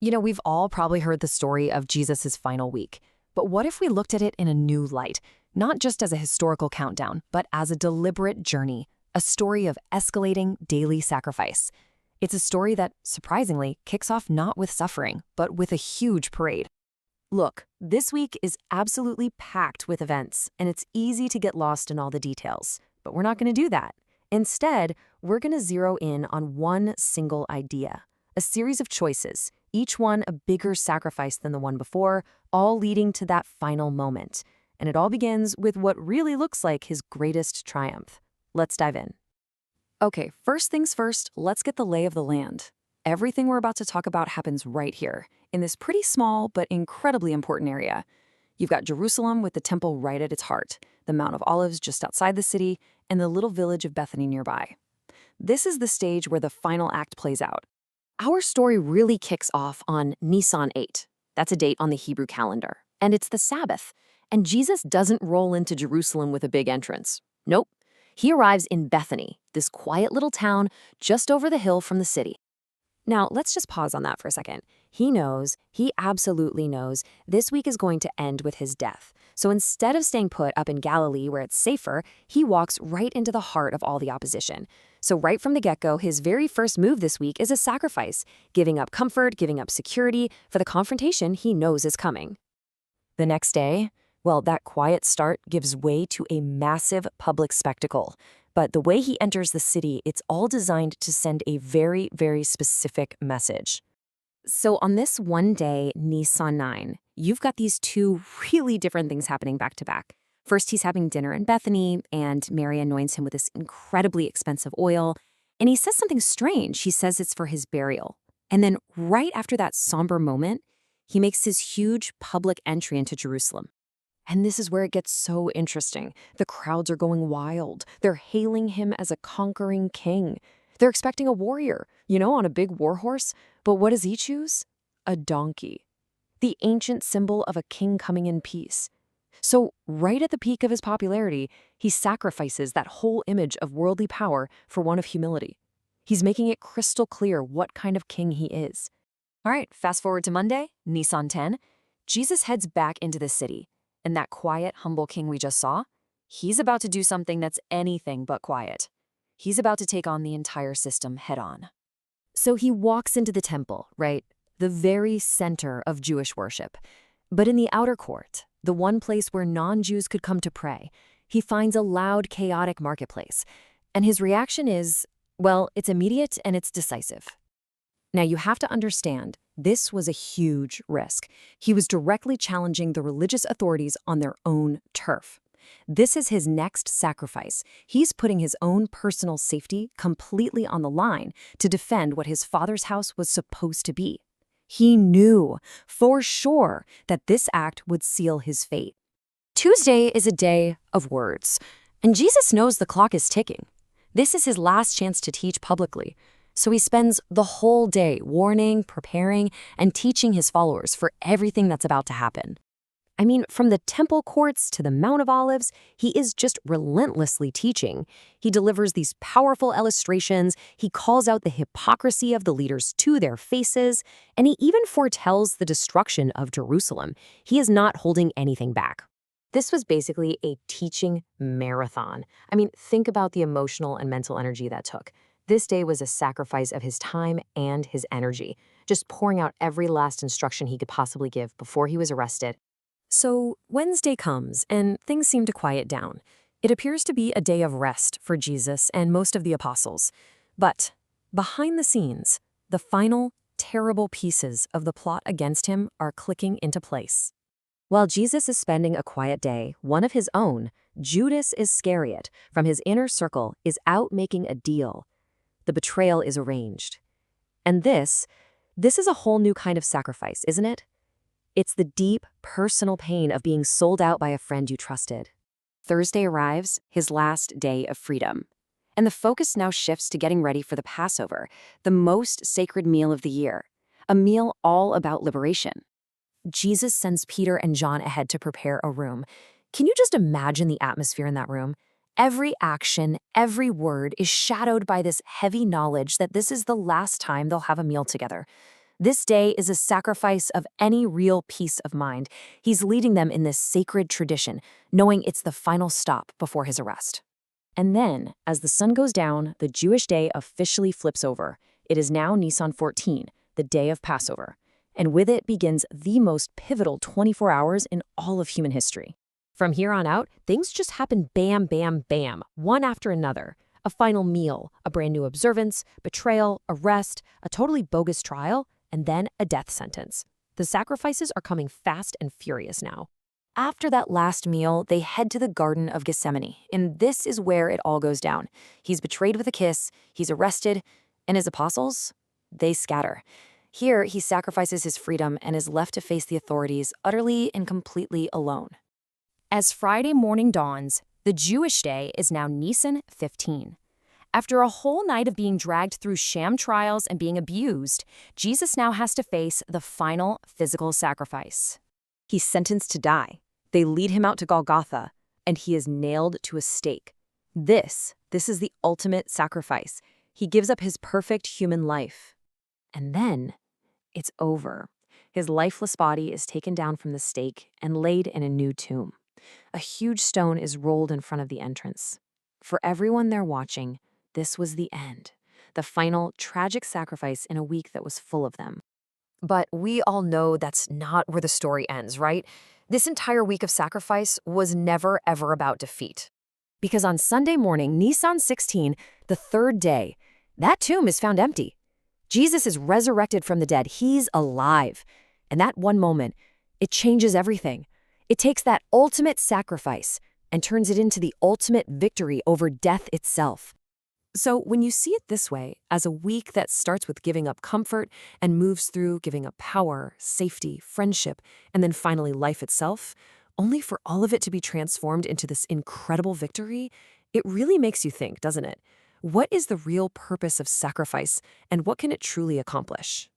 We've all probably heard the story of Jesus' final week. But what if we looked at it in a new light? Not just as a historical countdown, but as a deliberate journey, a story of escalating daily sacrifice. It's a story that, surprisingly, kicks off not with suffering, but with a huge parade. Look, this week is absolutely packed with events, and it's easy to get lost in all the details. But we're not going to do that. Instead, we're going to zero in on one single idea, a series of choices, each one a bigger sacrifice than the one before, all leading to that final moment. And it all begins with what really looks like his greatest triumph. Let's dive in. Okay, first things first, let's get the lay of the land. Everything we're about to talk about happens right here, in this pretty small but incredibly important area. You've got Jerusalem with the temple right at its heart, the Mount of Olives just outside the city, and the little village of Bethany nearby. This is the stage where the final act plays out. Our story really kicks off on Nisan 8. That's a date on the Hebrew calendar. And it's the Sabbath. And Jesus doesn't roll into Jerusalem with a big entrance. Nope. He arrives in Bethany, this quiet little town just over the hill from the city. Now, let's just pause on that for a second. He absolutely knows, this week is going to end with his death. So instead of staying put up in Galilee where it's safer, he walks right into the heart of all the opposition. So right from the get-go, his very first move this week is a sacrifice, giving up comfort, giving up security for the confrontation he knows is coming. The next day, well, that quiet start gives way to a massive public spectacle. But the way he enters the city, it's all designed to send a very, very specific message. So on this one day, Nisan 9, you've got these two really different things happening back to back. First, he's having dinner in Bethany, and Mary anoints him with this incredibly expensive oil. And he says something strange. He says it's for his burial. And then right after that somber moment, he makes his huge public entry into Jerusalem. And this is where it gets so interesting. The crowds are going wild. They're hailing him as a conquering king. They're expecting a warrior, on a big war horse. But what does he choose? A donkey. The ancient symbol of a king coming in peace. So right at the peak of his popularity, he sacrifices that whole image of worldly power for one of humility. He's making it crystal clear what kind of king he is. All right, fast forward to Monday, Nisan 10. Jesus heads back into the city. And that quiet, humble king we just saw, he's about to do something that's anything but quiet. He's about to take on the entire system head on. So he walks into the temple, right? The very center of Jewish worship. But in the outer court, the one place where non-Jews could come to pray, he finds a loud, chaotic marketplace. And his reaction is, well, it's immediate and it's decisive. Now, you have to understand, this was a huge risk. He was directly challenging the religious authorities on their own turf. This is his next sacrifice. He's putting his own personal safety completely on the line to defend what his father's house was supposed to be. He knew, for sure, that this act would seal his fate. Tuesday is a day of words, and Jesus knows the clock is ticking. This is his last chance to teach publicly. So he spends the whole day warning, preparing, and teaching his followers for everything that's about to happen. I mean, from the temple courts to the Mount of Olives, he is just relentlessly teaching. He delivers these powerful illustrations, he calls out the hypocrisy of the leaders to their faces, and he even foretells the destruction of Jerusalem. He is not holding anything back. This was basically a teaching marathon. I mean, think about the emotional and mental energy that took. This day was a sacrifice of his time and his energy, just pouring out every last instruction he could possibly give before he was arrested. So Wednesday comes, and things seem to quiet down. It appears to be a day of rest for Jesus and most of the apostles. But behind the scenes, the final, terrible pieces of the plot against him are clicking into place. While Jesus is spending a quiet day, one of his own, Judas Iscariot, from his inner circle, is out making a deal. The betrayal is arranged. And this is a whole new kind of sacrifice, isn't it? It's the deep, personal pain of being sold out by a friend you trusted. Thursday arrives, his last day of freedom. And the focus now shifts to getting ready for the Passover, the most sacred meal of the year, a meal all about liberation. Jesus sends Peter and John ahead to prepare a room. Can you just imagine the atmosphere in that room? Every action, every word is shadowed by this heavy knowledge that this is the last time they'll have a meal together. This day is a sacrifice of any real peace of mind. He's leading them in this sacred tradition, knowing it's the final stop before his arrest. And then, as the sun goes down, the Jewish day officially flips over. It is now Nisan 14, the day of Passover. And with it begins the most pivotal 24 hours in all of human history. From here on out, things just happen bam, bam, bam, one after another. A final meal, a brand new observance, betrayal, arrest, a totally bogus trial, and then a death sentence. The sacrifices are coming fast and furious now. After that last meal, they head to the Garden of Gethsemane, and this is where it all goes down. He's betrayed with a kiss, he's arrested, and his apostles? They scatter. Here, he sacrifices his freedom and is left to face the authorities utterly and completely alone. As Friday morning dawns, the Jewish day is now Nisan 15. After a whole night of being dragged through sham trials and being abused, Jesus now has to face the final physical sacrifice. He's sentenced to die. They lead him out to Golgotha, and he is nailed to a stake. This is the ultimate sacrifice. He gives up his perfect human life. And then, it's over. His lifeless body is taken down from the stake and laid in a new tomb. A huge stone is rolled in front of the entrance. For everyone there watching, this was the end. The final, tragic sacrifice in a week that was full of them. But we all know that's not where the story ends, right? This entire week of sacrifice was never, ever about defeat. Because on Sunday morning, Nisan 16, the third day, that tomb is found empty. Jesus is resurrected from the dead. He's alive. And that one moment, it changes everything. It takes that ultimate sacrifice and turns it into the ultimate victory over death itself. So when you see it this way, as a week that starts with giving up comfort and moves through giving up power, safety, friendship, and then finally life itself, only for all of it to be transformed into this incredible victory, it really makes you think, doesn't it? What is the real purpose of sacrifice, and what can it truly accomplish?